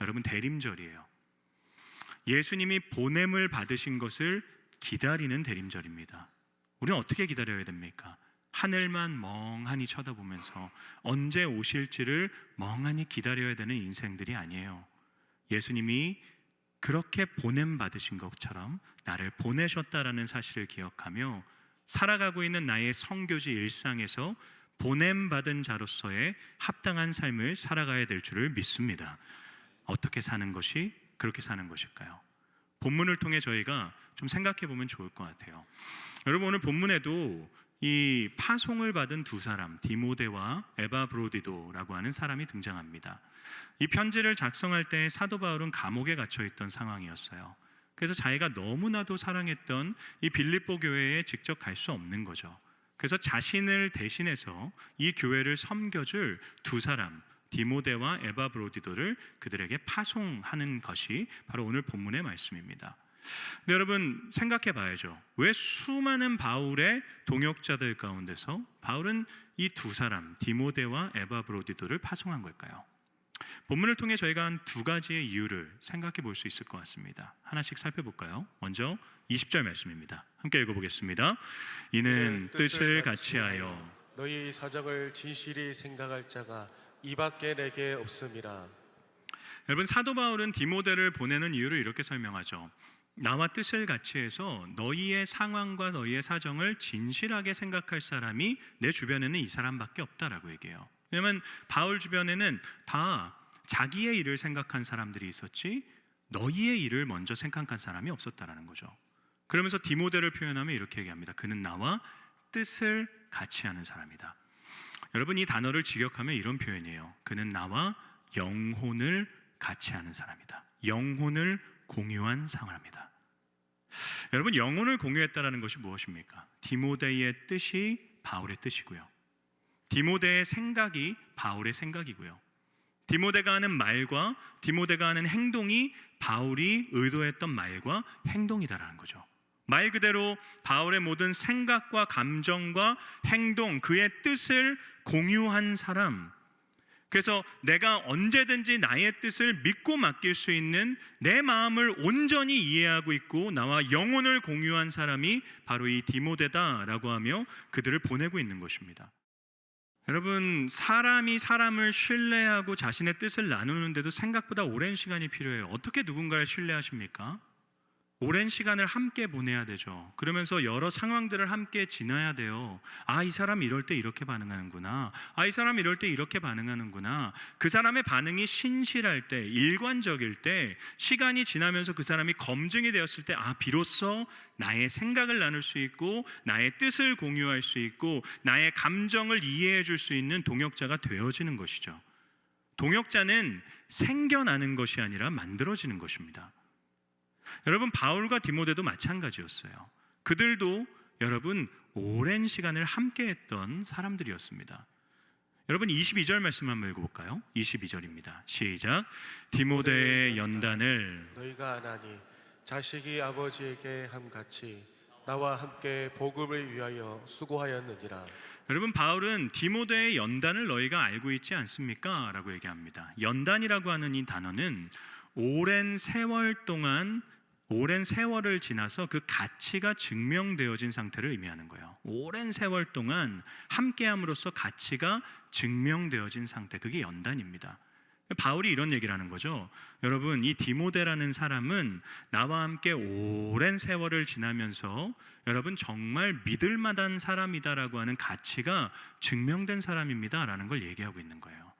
여러분, 대림절이에요. 예수님이 보냄을 받으신 것을 기다리는 대림절입니다. 우리는 어떻게 기다려야 됩니까? 하늘만 멍하니 쳐다보면서 언제 오실지를 멍하니 기다려야 되는 인생들이 아니에요. 예수님이 그렇게 보냄 받으신 것처럼 나를 보내셨다라는 사실을 기억하며 살아가고 있는 나의 선교지 일상에서 보냄 받은 자로서의 합당한 삶을 살아가야 될 줄을 믿습니다. 어떻게 사는 것이 그렇게 사는 것일까요? 본문을 통해 저희가 좀 생각해 보면 좋을 것 같아요. 여러분, 오늘 본문에도 이 파송을 받은 두 사람, 디모데와 에바브로디도라고 하는 사람이 등장합니다. 이 편지를 작성할 때 사도 바울은 감옥에 갇혀 있던 상황이었어요. 그래서 자기가 너무나도 사랑했던 이 빌립보 교회에 직접 갈 수 없는 거죠. 그래서 자신을 대신해서 이 교회를 섬겨줄 두 사람, 디모데와 에바브로디도를 그들에게 파송하는 것이 바로 오늘 본문의 말씀입니다. 근데 여러분, 생각해 봐야죠. 왜 수많은 바울의 동역자들 가운데서 바울은 이 두 사람, 디모데와 에바브로디도를 파송한 걸까요? 본문을 통해 저희가 한 두 가지의 이유를 생각해 볼 수 있을 것 같습니다. 하나씩 살펴볼까요? 먼저 20절 말씀입니다. 함께 읽어보겠습니다. 이는 뜻을 같이하여 너희 사정을 진실히 생각할 자가 이밖에 내게 없음이라. 여러분, 사도 바울은 디모데를 보내는 이유를 이렇게 설명하죠. 나와 뜻을 같이해서 너희의 상황과 너희의 사정을 진실하게 생각할 사람이 내 주변에는 이 사람밖에 없다라고 얘기해요. 왜냐하면 바울 주변에는 다 자기의 일을 생각한 사람들이 있었지 너희의 일을 먼저 생각한 사람이 없었다라는 거죠. 그러면서 디모데를 표현하면 이렇게 얘기합니다. 그는 나와 뜻을 같이 하는 사람이다. 여러분, 이 단어를 직역하면 이런 표현이에요. 그는 나와 영혼을 같이 하는 사람이다. 영혼을 공유한 사람이다. 여러분, 영혼을 공유했다라는 것이 무엇입니까? 디모데의 뜻이 바울의 뜻이고요. 디모데의 생각이 바울의 생각이고요. 디모데가 하는 말과 디모데가 하는 행동이 바울이 의도했던 말과 행동이다라는 거죠. 말 그대로 바울의 모든 생각과 감정과 행동, 그의 뜻을 공유한 사람. 그래서 내가 언제든지 나의 뜻을 믿고 맡길 수 있는 내 마음을 온전히 이해하고 있고 나와 영혼을 공유한 사람이 바로 이 디모데다라고 하며 그들을 보내고 있는 것입니다. 여러분, 사람이 사람을 신뢰하고 자신의 뜻을 나누는데도 생각보다 오랜 시간이 필요해요. 어떻게 누군가를 신뢰하십니까? 오랜 시간을 함께 보내야 되죠. 그러면서 여러 상황들을 함께 지나야 돼요. 아, 이 사람 이럴 때 이렇게 반응하는구나. 아, 이 사람 이럴 때 이렇게 반응하는구나. 그 사람의 반응이 신실할 때, 일관적일 때, 시간이 지나면서 그 사람이 검증이 되었을 때, 아, 비로소 나의 생각을 나눌 수 있고 나의 뜻을 공유할 수 있고 나의 감정을 이해해 줄 수 있는 동역자가 되어지는 것이죠. 동역자는 생겨나는 것이 아니라 만들어지는 것입니다. 여러분, 바울과 디모데도 마찬가지였어요. 그들도 여러분 오랜 시간을 함께 했던 사람들이었습니다. 여러분, 22절 말씀 한번 읽어볼까요? 22절입니다. 시작. 디모데의 연단을 너희가 아나니 자식이 아버지에게 함같이 나와 함께 복음을 위하여 수고하였느니라. 여러분, 바울은 디모데의 연단을 너희가 알고 있지 않습니까? 라고 얘기합니다. 연단이라고 하는 이 단어는 오랜 세월을 지나서 그 가치가 증명되어진 상태를 의미하는 거예요. 오랜 세월 동안 함께함으로써 가치가 증명되어진 상태, 그게 연단입니다. 바울이 이런 얘기를 하는 거죠. 여러분, 이 디모데라는 사람은 나와 함께 오랜 세월을 지나면서 여러분 정말 믿을 만한 사람이다라고 하는 가치가 증명된 사람입니다라는 걸 얘기하고 있는 거예요.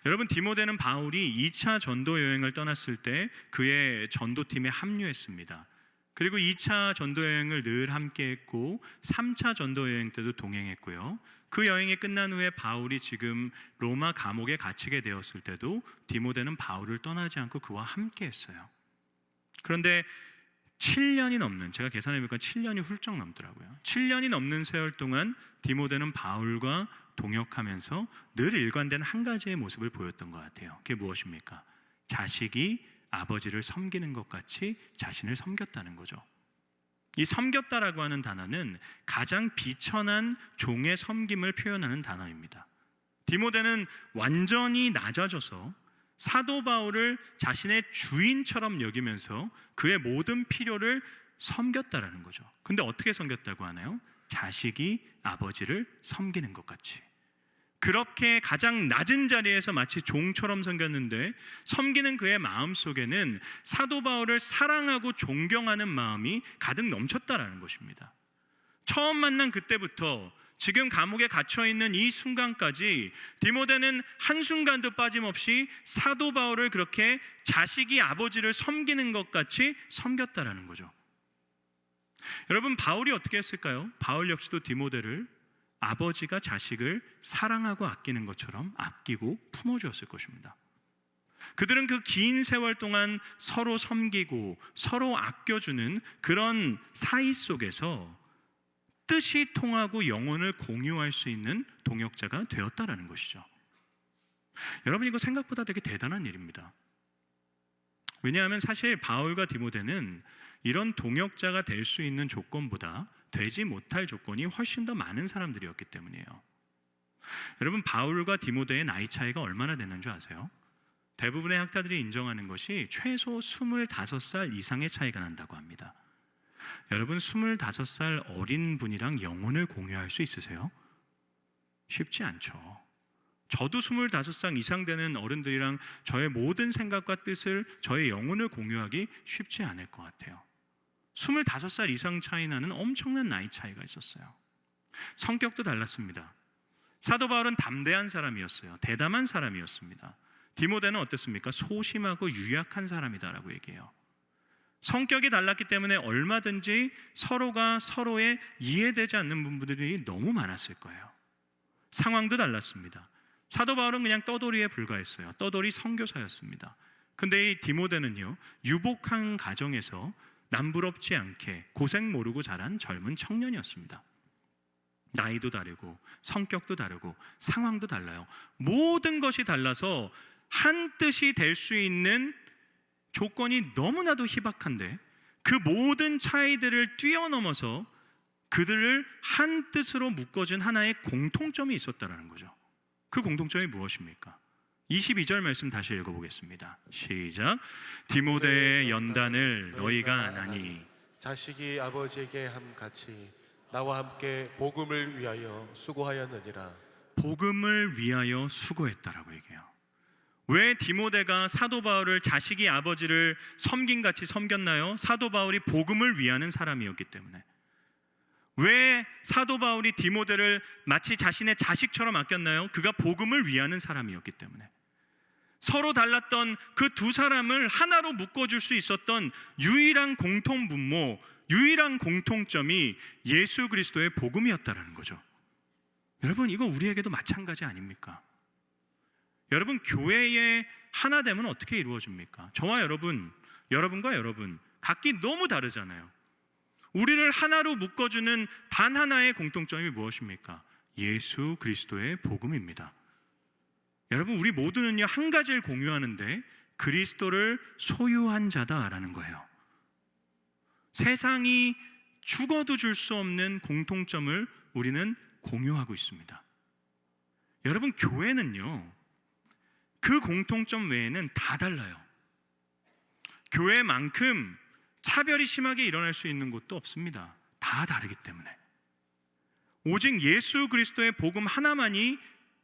여러분, 디모데는 바울이 2차 전도 여행을 떠났을 때 그의 전도팀에 합류했습니다. 그리고 2차 전도 여행을 늘 함께 했고 3차 전도 여행 때도 동행했고요. 그 여행이 끝난 후에 바울이 지금 로마 감옥에 갇히게 되었을 때도 디모데는 바울을 떠나지 않고 그와 함께 했어요. 그런데 7년이 넘는, 제가 계산해보니까 7년이 훌쩍 넘더라고요. 7년이 넘는 세월 동안 디모데는 바울과 동역하면서 늘 일관된 한 가지의 모습을 보였던 것 같아요. 그게 무엇입니까? 자식이 아버지를 섬기는 것 같이 자신을 섬겼다는 거죠. 이 섬겼다라고 하는 단어는 가장 비천한 종의 섬김을 표현하는 단어입니다. 디모데는 완전히 낮아져서 사도 바울을 자신의 주인처럼 여기면서 그의 모든 필요를 섬겼다라는 거죠. 근데 어떻게 섬겼다고 하나요? 자식이 아버지를 섬기는 것 같이. 그렇게 가장 낮은 자리에서 마치 종처럼 섬겼는데 섬기는 그의 마음 속에는 사도 바울을 사랑하고 존경하는 마음이 가득 넘쳤다라는 것입니다. 처음 만난 그때부터 지금 감옥에 갇혀 있는 이 순간까지 디모데는 한순간도 빠짐없이 사도 바울을 그렇게 자식이 아버지를 섬기는 것 같이 섬겼다라는 거죠. 여러분, 바울이 어떻게 했을까요? 바울 역시도 디모데를 아버지가 자식을 사랑하고 아끼는 것처럼 아끼고 품어주었을 것입니다. 그들은 그 긴 세월 동안 서로 섬기고 서로 아껴주는 그런 사이 속에서 뜻이 통하고 영혼을 공유할 수 있는 동역자가 되었다라는 것이죠. 여러분, 이거 생각보다 되게 대단한 일입니다. 왜냐하면 사실 바울과 디모데는 이런 동역자가 될 수 있는 조건보다 되지 못할 조건이 훨씬 더 많은 사람들이었기 때문이에요. 여러분, 바울과 디모데의 나이 차이가 얼마나 되는 줄 아세요? 대부분의 학자들이 인정하는 것이 최소 25살 이상의 차이가 난다고 합니다. 여러분, 25살 어린 분이랑 영혼을 공유할 수 있으세요? 쉽지 않죠. 저도 25살 이상 되는 어른들이랑 저의 모든 생각과 뜻을, 저의 영혼을 공유하기 쉽지 않을 것 같아요. 25살 이상 차이 나는 엄청난 나이 차이가 있었어요. 성격도 달랐습니다. 사도 바울은 담대한 사람이었어요. 대담한 사람이었습니다. 디모데는 어땠습니까? 소심하고 유약한 사람이다라고 얘기해요. 성격이 달랐기 때문에 얼마든지 서로가 서로의 이해되지 않는 부분들이 너무 많았을 거예요. 상황도 달랐습니다. 사도 바울은 그냥 떠돌이에 불과했어요. 떠돌이 선교사였습니다. 근데 이 디모데는요, 유복한 가정에서 남부럽지 않게 고생 모르고 자란 젊은 청년이었습니다. 나이도 다르고 성격도 다르고 상황도 달라요. 모든 것이 달라서 한 뜻이 될 수 있는 조건이 너무나도 희박한데 그 모든 차이들을 뛰어넘어서 그들을 한 뜻으로 묶어준 하나의 공통점이 있었다는 거죠. 그 공통점이 무엇입니까? 22절 말씀 다시 읽어보겠습니다. 시작. 디모데의 연단을 너희가 아나니 자식이 아버지에게 함같이 나와 함께 복음을 위하여 수고하였느니라. 복음을 위하여 수고했다라고 얘기해요. 왜 디모데가 사도 바울을 자식이 아버지를 섬긴같이 섬겼나요? 사도 바울이 복음을 위하는 사람이었기 때문에. 왜 사도 바울이 디모데를 마치 자신의 자식처럼 아꼈나요? 그가 복음을 위하는 사람이었기 때문에. 서로 달랐던 그 두 사람을 하나로 묶어줄 수 있었던 유일한 공통분모, 유일한 공통점이 예수 그리스도의 복음이었다라는 거죠. 여러분, 이거 우리에게도 마찬가지 아닙니까? 여러분, 교회의 하나됨은 어떻게 이루어집니까? 저와 여러분, 여러분과 여러분 각기 너무 다르잖아요. 우리를 하나로 묶어주는 단 하나의 공통점이 무엇입니까? 예수 그리스도의 복음입니다. 여러분, 우리 모두는요 한 가지를 공유하는데 그리스도를 소유한 자다라는 거예요. 세상이 죽어도 줄 수 없는 공통점을 우리는 공유하고 있습니다. 여러분, 교회는요 그 공통점 외에는 다 달라요. 교회만큼 차별이 심하게 일어날 수 있는 곳도 없습니다. 다 다르기 때문에. 오직 예수 그리스도의 복음 하나만이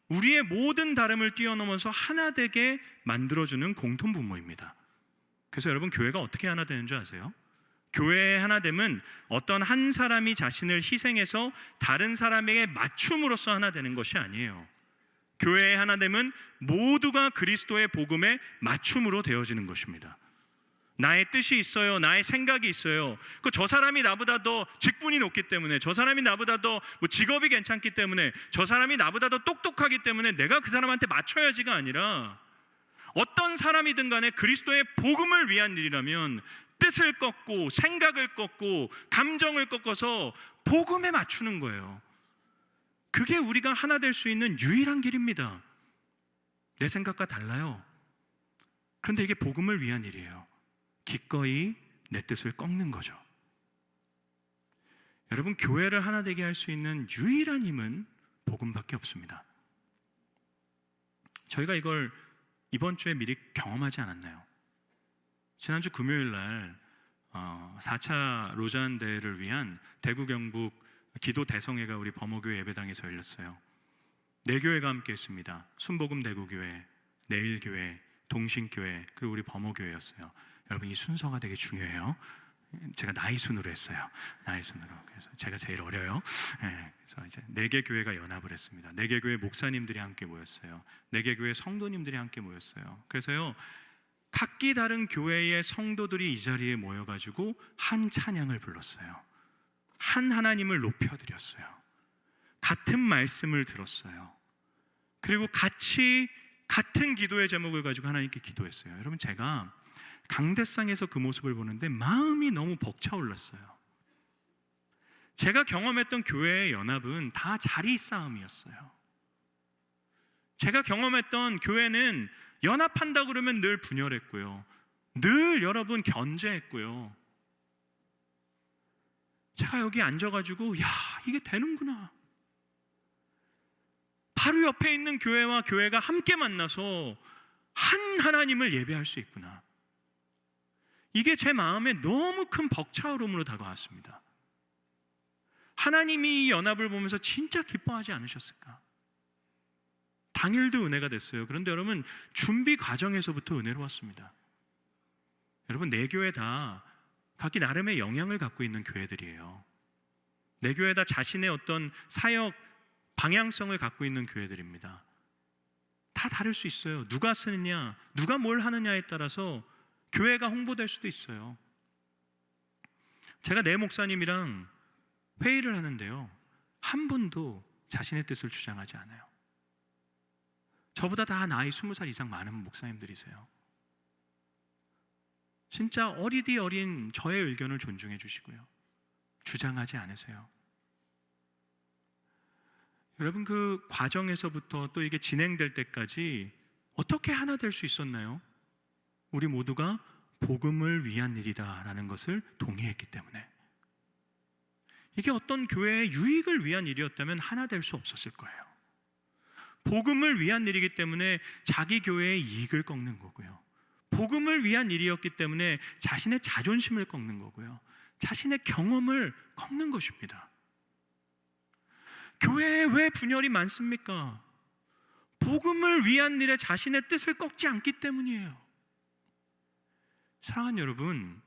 우리의 모든 다름을 뛰어넘어서 하나 되게 만들어주는 공통분모입니다. 그래서 여러분, 교회가 어떻게 하나 되는 줄 아세요? 교회의 하나됨은 어떤 한 사람이 자신을 희생해서 다른 사람에게 맞춤으로써 하나 되는 것이 아니에요. 교회의 하나됨은 모두가 그리스도의 복음에 맞춤으로 되어지는 것입니다. 나의 뜻이 있어요. 나의 생각이 있어요. 저 사람이 나보다 더 직분이 높기 때문에, 저 사람이 나보다 더 직업이 괜찮기 때문에, 저 사람이 나보다 더 똑똑하기 때문에 내가 그 사람한테 맞춰야지가 아니라 어떤 사람이든 간에 그리스도의 복음을 위한 일이라면 뜻을 꺾고 생각을 꺾고 감정을 꺾어서 복음에 맞추는 거예요. 그게 우리가 하나 될 수 있는 유일한 길입니다. 내 생각과 달라요. 그런데 이게 복음을 위한 일이에요. 기꺼이 내 뜻을 꺾는 거죠. 여러분, 교회를 하나 되게 할 수 있는 유일한 힘은 복음밖에 없습니다. 저희가 이걸 이번 주에 미리 경험하지 않았나요? 지난주 금요일 날 4차 로잔 대회를 위한 대구 경북 기도 대성회가 우리 범어교회 예배당에서 열렸어요. 네 교회가 함께 했습니다. 순복음 대구교회, 내일교회, 동신교회, 그리고 우리 범어교회였어요. 여러분, 이 순서가 되게 중요해요. 제가 나이 순으로 했어요. 나이 순으로. 그래서 제가 제일 어려요. 네, 그래서 이제 4개 교회가 연합을 했습니다. 4개 교회 목사님들이 함께 모였어요. 4개 교회 성도님들이 함께 모였어요. 그래서요, 각기 다른 교회의 성도들이 이 자리에 모여가지고 한 찬양을 불렀어요. 한 하나님을 높여드렸어요. 같은 말씀을 들었어요. 그리고 같은 기도의 제목을 가지고 하나님께 기도했어요. 여러분, 제가 강대상에서 그 모습을 보는데 마음이 너무 벅차올랐어요. 제가 경험했던 교회의 연합은 다 자리 싸움이었어요. 제가 경험했던 교회는 연합한다 그러면 늘 분열했고요. 늘 여러분 견제했고요. 제가 여기 앉아가지고 야, 이게 되는구나. 바로 옆에 있는 교회와 교회가 함께 만나서 한 하나님을 예배할 수 있구나. 이게 제 마음에 너무 큰 벅차오름으로 다가왔습니다. 하나님이 이 연합을 보면서 진짜 기뻐하지 않으셨을까? 당일도 은혜가 됐어요. 그런데 여러분, 준비 과정에서부터 은혜로웠습니다. 여러분, 4교회 다 각기 나름의 영향을 갖고 있는 교회들이에요. 4교회 다 자신의 어떤 사역 방향성을 갖고 있는 교회들입니다. 다 다를 수 있어요. 누가 쓰느냐, 누가 뭘 하느냐에 따라서 교회가 홍보될 수도 있어요. 제가 내 목사님이랑 회의를 하는데요, 한 분도 자신의 뜻을 주장하지 않아요. 저보다 다 나이 20살 이상 많은 목사님들이세요. 진짜 어리디 어린 저의 의견을 존중해 주시고요, 주장하지 않으세요. 여러분, 그 과정에서부터 또 이게 진행될 때까지 어떻게 하나 될 수 있었나요? 우리 모두가 복음을 위한 일이다라는 것을 동의했기 때문에. 이게 어떤 교회의 유익을 위한 일이었다면 하나 될 수 없었을 거예요. 복음을 위한 일이기 때문에 자기 교회의 이익을 꺾는 거고요. 복음을 위한 일이었기 때문에 자신의 자존심을 꺾는 거고요. 자신의 경험을 꺾는 것입니다. 교회에 왜 분열이 많습니까? 복음을 위한 일에 자신의 뜻을 꺾지 않기 때문이에요. 사랑하는 여러분,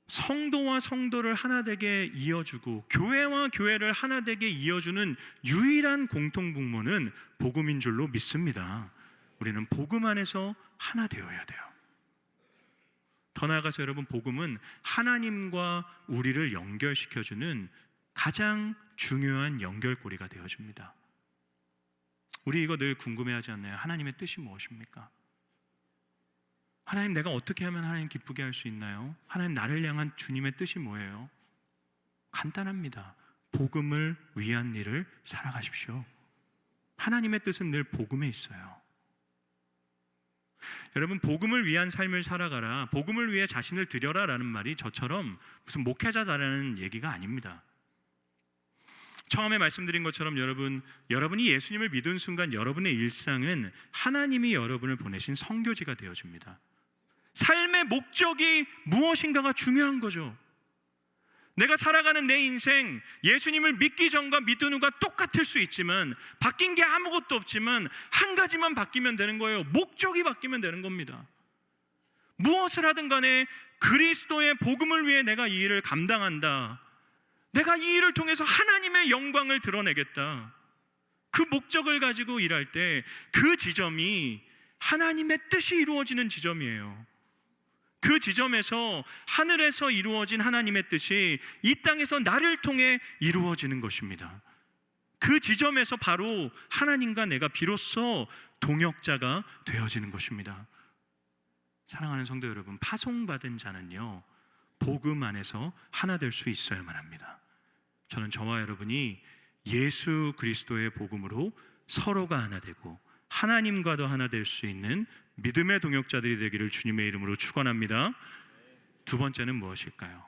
성도와 성도를 하나 되게 이어주고 교회와 교회를 하나 되게 이어주는 유일한 공통분모는 복음인 줄로 믿습니다. 우리는 복음 안에서 하나 되어야 돼요. 더 나아가서 여러분, 복음은 하나님과 우리를 연결시켜주는 가장 중요한 연결고리가 되어줍니다. 우리 이거 늘 궁금해하지 않나요? 하나님의 뜻이 무엇입니까? 하나님, 내가 어떻게 하면 하나님 기쁘게 할 수 있나요? 하나님, 나를 향한 주님의 뜻이 뭐예요? 간단합니다. 복음을 위한 일을 살아가십시오. 하나님의 뜻은 늘 복음에 있어요. 여러분, 복음을 위한 삶을 살아가라, 복음을 위해 자신을 드려라 라는 말이 저처럼 무슨 목회자다라는 얘기가 아닙니다. 처음에 말씀드린 것처럼 여러분이 예수님을 믿은 순간 여러분의 일상은 하나님이 여러분을 보내신 선교지가 되어줍니다. 삶의 목적이 무엇인가가 중요한 거죠. 내가 살아가는 내 인생, 예수님을 믿기 전과 믿은 후가 똑같을 수 있지만, 바뀐 게 아무것도 없지만 한 가지만 바뀌면 되는 거예요. 목적이 바뀌면 되는 겁니다. 무엇을 하든 간에 그리스도의 복음을 위해 내가 이 일을 감당한다, 내가 이 일을 통해서 하나님의 영광을 드러내겠다, 그 목적을 가지고 일할 때 그 지점이 하나님의 뜻이 이루어지는 지점이에요. 그 지점에서 하늘에서 이루어진 하나님의 뜻이 이 땅에서 나를 통해 이루어지는 것입니다. 그 지점에서 바로 하나님과 내가 비로소 동역자가 되어지는 것입니다. 사랑하는 성도 여러분, 파송받은 자는요, 복음 안에서 하나 될 수 있어야만 합니다. 저는 저와 여러분이 예수 그리스도의 복음으로 서로가 하나 되고 하나님과도 하나 될 수 있는 믿음의 동역자들이 되기를 주님의 이름으로 축원합니다. 두 번째는 무엇일까요?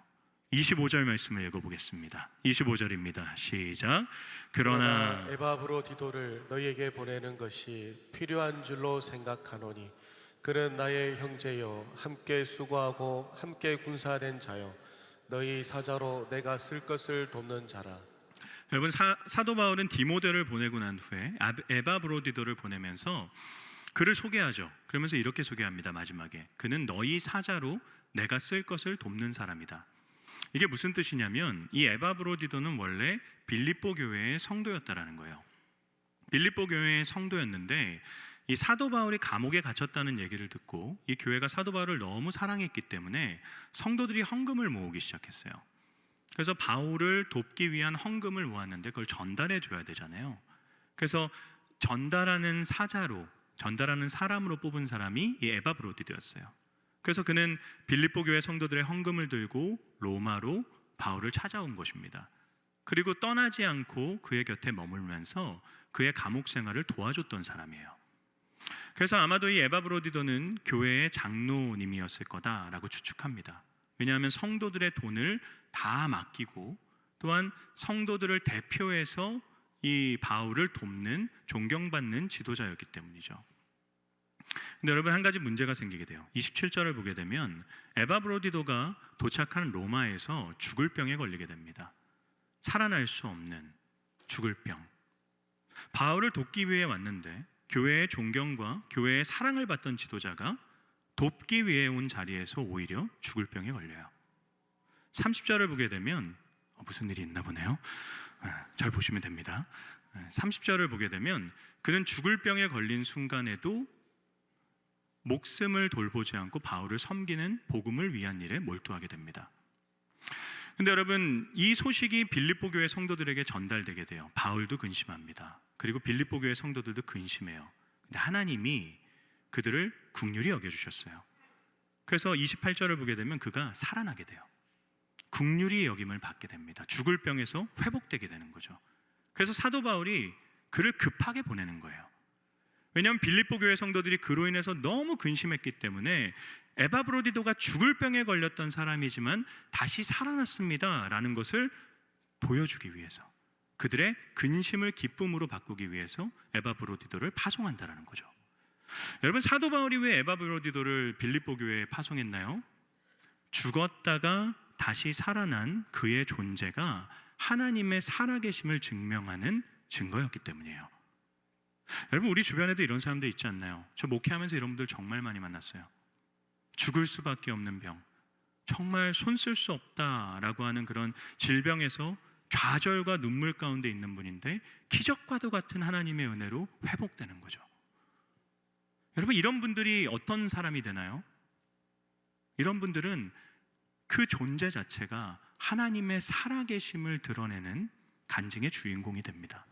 25절 말씀을 읽어보겠습니다. 25절입니다. 시작. 그러나 에바브로디도를 너희에게 보내는 것이 필요한 줄로 생각하노니 그는 나의 형제요 함께 수고하고 함께 군사된 자요 너희 사자로 내가 쓸 것을 돕는 자라. 여러분, 사도 바울은 디모데를 보내고 난 후에 에바브로디도를 보내면서 그를 소개하죠. 그러면서 이렇게 소개합니다. 마지막에 그는 너희 사자로 내가 쓸 것을 돕는 사람이다. 이게 무슨 뜻이냐면 이 에바브로디도는 원래 빌립보 교회의 성도였다라는 거예요. 빌립보 교회의 성도였는데 이 사도 바울이 감옥에 갇혔다는 얘기를 듣고 이 교회가 사도 바울을 너무 사랑했기 때문에 성도들이 헌금을 모으기 시작했어요. 그래서 바울을 돕기 위한 헌금을 모았는데 그걸 전달해 줘야 되잖아요. 그래서 전달하는 사람으로 뽑은 사람이 이 에바브로디도였어요. 그래서 그는 빌립보 교회 성도들의 헌금을 들고 로마로 바울을 찾아온 것입니다. 그리고 떠나지 않고 그의 곁에 머물면서 그의 감옥 생활을 도와줬던 사람이에요. 그래서 아마도 이 에바브로디도는 교회의 장로님이었을 거다라고 추측합니다. 왜냐하면 성도들의 돈을 다 맡기고 또한 성도들을 대표해서 이 바울을 돕는 존경받는 지도자였기 때문이죠. 근데 여러분, 한 가지 문제가 생기게 돼요. 27절을 보게 되면 에바브로디도가 도착한 로마에서 죽을 병에 걸리게 됩니다. 살아날 수 없는 죽을 병. 바울을 돕기 위해 왔는데 교회의 존경과 교회의 사랑을 받던 지도자가 돕기 위해 온 자리에서 오히려 죽을 병에 걸려요. 30절을 보게 되면 무슨 일이 있나 보네요. 잘 보시면 됩니다. 30절을 보게 되면 그는 죽을 병에 걸린 순간에도 목숨을 돌보지 않고 바울을 섬기는 복음을 위한 일에 몰두하게 됩니다. 근데 여러분, 이 소식이 빌립보 교회 성도들에게 전달되게 돼요. 바울도 근심합니다. 그리고 빌립보 교회 성도들도 근심해요. 근데 하나님이 그들을 긍휼히 여겨주셨어요. 그래서 28절을 보게 되면 그가 살아나게 돼요. 긍휼히 여김을 받게 됩니다. 죽을 병에서 회복되게 되는 거죠. 그래서 사도 바울이 그를 급하게 보내는 거예요. 왜냐하면 빌립보 교회 성도들이 그로 인해서 너무 근심했기 때문에 에바브로디도가 죽을 병에 걸렸던 사람이지만 다시 살아났습니다 라는 것을 보여주기 위해서, 그들의 근심을 기쁨으로 바꾸기 위해서 에바브로디도를 파송한다라는 거죠. 여러분, 사도 바울이 왜 에바브로디도를 빌립보 교회에 파송했나요? 죽었다가 다시 살아난 그의 존재가 하나님의 살아계심을 증명하는 증거였기 때문이에요. 여러분, 우리 주변에도 이런 사람들 있지 않나요? 저 목회하면서 이런 분들 정말 많이 만났어요. 죽을 수밖에 없는 병, 정말 손 쓸 수 없다라고 하는 그런 질병에서 좌절과 눈물 가운데 있는 분인데 기적과도 같은 하나님의 은혜로 회복되는 거죠. 여러분, 이런 분들이 어떤 사람이 되나요? 이런 분들은 그 존재 자체가 하나님의 살아계심을 드러내는 간증의 주인공이 됩니다.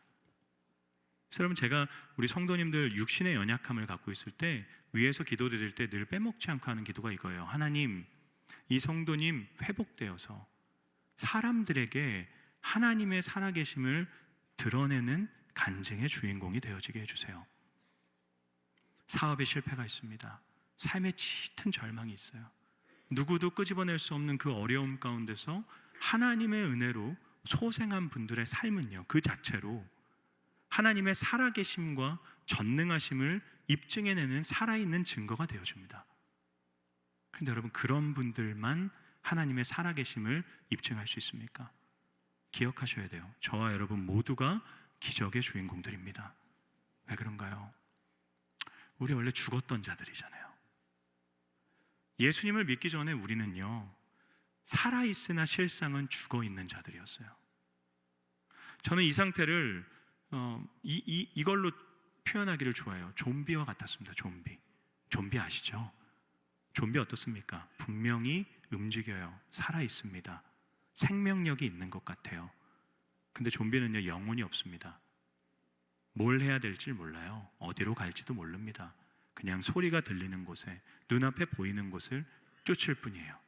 그래서 여러분, 제가 우리 성도님들 육신의 연약함을 갖고 있을 때 위에서 기도드릴 때 늘 빼먹지 않고 하는 기도가 이거예요. 하나님, 이 성도님 회복되어서 사람들에게 하나님의 살아계심을 드러내는 간증의 주인공이 되어지게 해주세요. 사업에 실패가 있습니다. 삶에 짙은 절망이 있어요. 누구도 끄집어낼 수 없는 그 어려움 가운데서 하나님의 은혜로 소생한 분들의 삶은요, 그 자체로 하나님의 살아계심과 전능하심을 입증해내는 살아있는 증거가 되어줍니다. 그런데 여러분, 그런 분들만 하나님의 살아계심을 입증할 수 있습니까? 기억하셔야 돼요. 저와 여러분 모두가 기적의 주인공들입니다. 왜 그런가요? 우리 원래 죽었던 자들이잖아요. 예수님을 믿기 전에 우리는요, 살아있으나 실상은 죽어있는 자들이었어요. 저는 이 상태를 이걸로 표현하기를 좋아해요. 좀비와 같았습니다. 좀비 아시죠? 좀비 어떻습니까? 분명히 움직여요. 살아있습니다. 생명력이 있는 것 같아요. 근데 좀비는요, 영혼이 없습니다. 뭘 해야 될지 몰라요. 어디로 갈지도 모릅니다. 그냥 소리가 들리는 곳에, 눈앞에 보이는 곳을 쫓을 뿐이에요.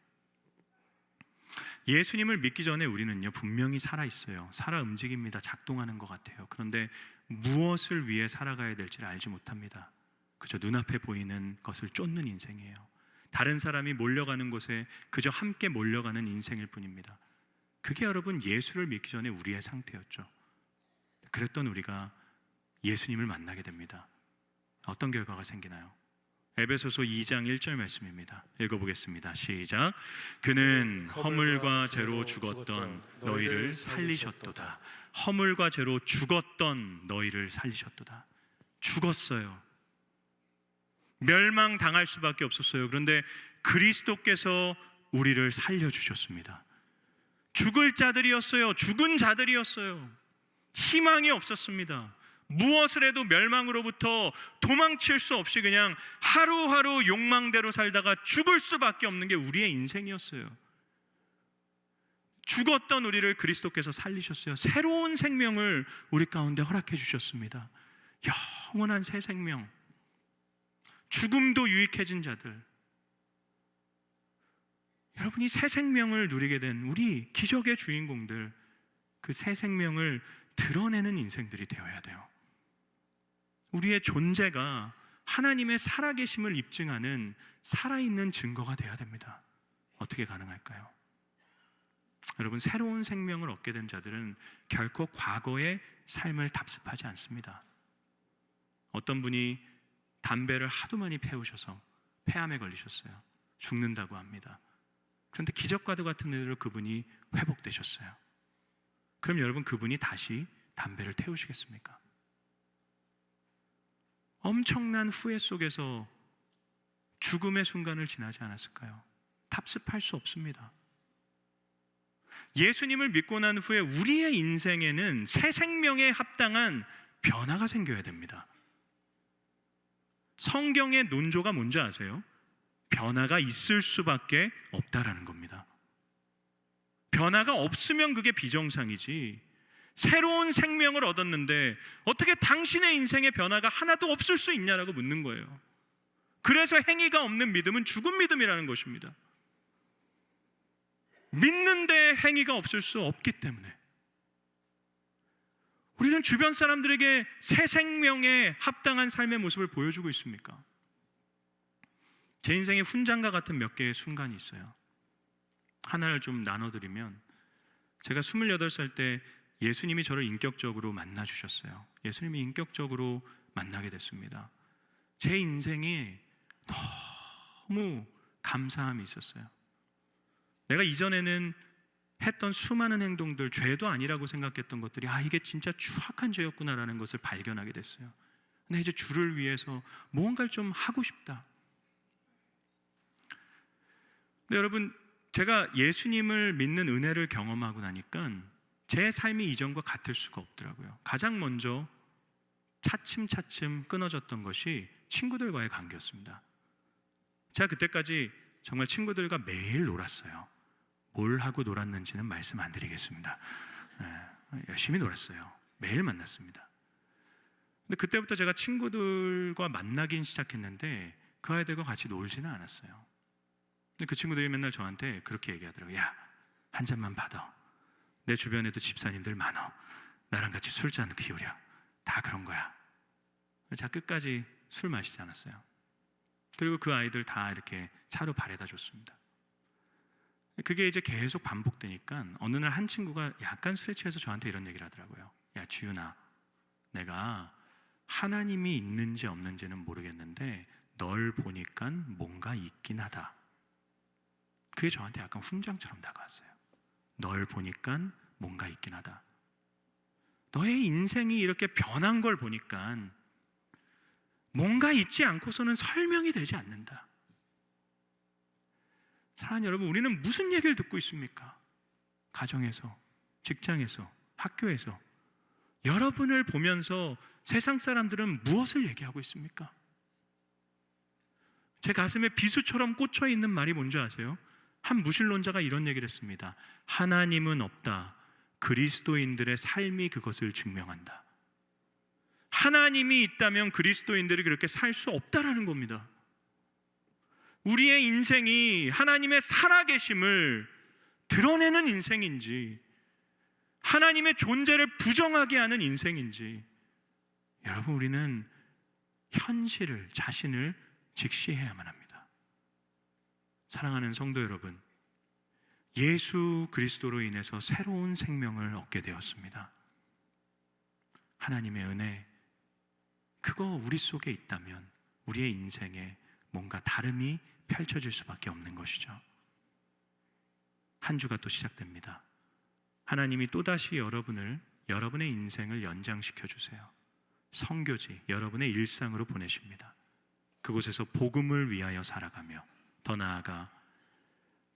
예수님을 믿기 전에 우리는요, 분명히 살아있어요. 살아 움직입니다. 작동하는 것 같아요. 그런데 무엇을 위해 살아가야 될지를 알지 못합니다. 그저 눈앞에 보이는 것을 쫓는 인생이에요. 다른 사람이 몰려가는 곳에 그저 함께 몰려가는 인생일 뿐입니다. 그게 여러분 예수를 믿기 전에 우리의 상태였죠. 그랬던 우리가 예수님을 만나게 됩니다. 어떤 결과가 생기나요? 에베소서 2장 1절 말씀입니다. 읽어보겠습니다. 시작. 그는 허물과 죄로 죽었던 너희를 살리셨도다. 허물과 죄로 죽었던 너희를 살리셨도다. 죽었어요. 멸망당할 수밖에 없었어요. 그런데 그리스도께서 우리를 살려주셨습니다. 죽을 자들이었어요. 죽은 자들이었어요. 희망이 없었습니다. 무엇을 해도 멸망으로부터 도망칠 수 없이 그냥 하루하루 욕망대로 살다가 죽을 수밖에 없는 게 우리의 인생이었어요. 죽었던 우리를 그리스도께서 살리셨어요. 새로운 생명을 우리 가운데 허락해 주셨습니다. 영원한 새 생명, 죽음도 유익해진 자들, 여러분이 새 생명을 누리게 된 우리 기적의 주인공들, 그 새 생명을 드러내는 인생들이 되어야 돼요. 우리의 존재가 하나님의 살아계심을 입증하는 살아있는 증거가 되어야 됩니다. 어떻게 가능할까요? 여러분, 새로운 생명을 얻게 된 자들은 결코 과거의 삶을 답습하지 않습니다. 어떤 분이 담배를 하도 많이 피우셔서 폐암에 걸리셨어요. 죽는다고 합니다. 그런데 기적과도 같은 일로 그분이 회복되셨어요. 그럼 여러분, 그분이 다시 담배를 태우시겠습니까? 엄청난 후회 속에서 죽음의 순간을 지나지 않았을까요? 답습할 수 없습니다. 예수님을 믿고 난 후에 우리의 인생에는 새 생명에 합당한 변화가 생겨야 됩니다. 성경의 논조가 뭔지 아세요? 변화가 있을 수밖에 없다라는 겁니다. 변화가 없으면 그게 비정상이지, 새로운 생명을 얻었는데 어떻게 당신의 인생에 변화가 하나도 없을 수 있냐라고 묻는 거예요. 그래서 행위가 없는 믿음은 죽은 믿음이라는 것입니다. 믿는데 행위가 없을 수 없기 때문에 우리는 주변 사람들에게 새 생명에 합당한 삶의 모습을 보여주고 있습니까? 제 인생에 훈장과 같은 몇 개의 순간이 있어요. 하나를 좀 나눠드리면, 제가 28살 때 예수님이 저를 인격적으로 만나주셨어요. 예수님이 인격적으로 만나게 됐습니다. 제 인생에 너무 감사함이 있었어요. 내가 이전에는 했던 수많은 행동들, 죄도 아니라고 생각했던 것들이 이게 진짜 추악한 죄였구나라는 것을 발견하게 됐어요. 근데 이제 주를 위해서 무언가를 좀 하고 싶다. 근데 여러분, 제가 예수님을 믿는 은혜를 경험하고 나니까 제 삶이 이전과 같을 수가 없더라고요. 가장 먼저 차츰차츰 끊어졌던 것이 친구들과의 관계였습니다. 제가 그때까지 정말 친구들과 매일 놀았어요. 뭘 하고 놀았는지는 말씀 안 드리겠습니다. 열심히 놀았어요. 매일 만났습니다. 근데 그때부터 제가 친구들과 만나긴 시작했는데 그 아이들과 같이 놀지는 않았어요. 근데 그 친구들이 맨날 저한테 그렇게 얘기하더라고요. 야, 한 잔만 받아. 내 주변에도 집사님들 많아. 나랑 같이 술잔 기울여. 다 그런 거야. 제가 끝까지 술 마시지 않았어요. 그리고 그 아이들 다 이렇게 차로 바래다 줬습니다. 그게 이제 계속 반복되니까 어느 날 한 친구가 약간 술에 취해서 저한테 이런 얘기를 하더라고요. 야, 지윤아, 내가 하나님이 있는지 없는지는 모르겠는데 널 보니까 뭔가 있긴 하다. 그게 저한테 약간 훈장처럼 다가왔어요. 널 보니까 뭔가 있긴 하다. 너의 인생이 이렇게 변한 걸 보니까 뭔가 있지 않고서는 설명이 되지 않는다. 사랑하는 여러분, 우리는 무슨 얘기를 듣고 있습니까? 가정에서, 직장에서, 학교에서 여러분을 보면서 세상 사람들은 무엇을 얘기하고 있습니까? 제 가슴에 비수처럼 꽂혀 있는 말이 뭔지 아세요? 한 무신론자가 이런 얘기를 했습니다. 하나님은 없다. 그리스도인들의 삶이 그것을 증명한다. 하나님이 있다면 그리스도인들이 그렇게 살 수 없다라는 겁니다. 우리의 인생이 하나님의 살아계심을 드러내는 인생인지, 하나님의 존재를 부정하게 하는 인생인지, 여러분, 우리는 현실을, 자신을 직시해야만 합니다. 사랑하는 성도 여러분, 예수 그리스도로 인해서 새로운 생명을 얻게 되었습니다. 하나님의 은혜, 그거 우리 속에 있다면 우리의 인생에 뭔가 다름이 펼쳐질 수밖에 없는 것이죠. 한 주가 또 시작됩니다. 하나님이 또다시 여러분의 인생을 연장시켜 주세요. 선교지, 여러분의 일상으로 보내십니다. 그곳에서 복음을 위하여 살아가며 더 나아가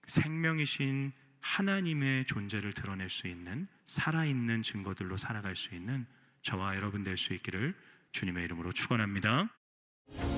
생명이신 하나님의 존재를 드러낼 수 있는 살아있는 증거들로 살아갈 수 있는 저와 여러분 될 수 있기를 주님의 이름으로 축원합니다.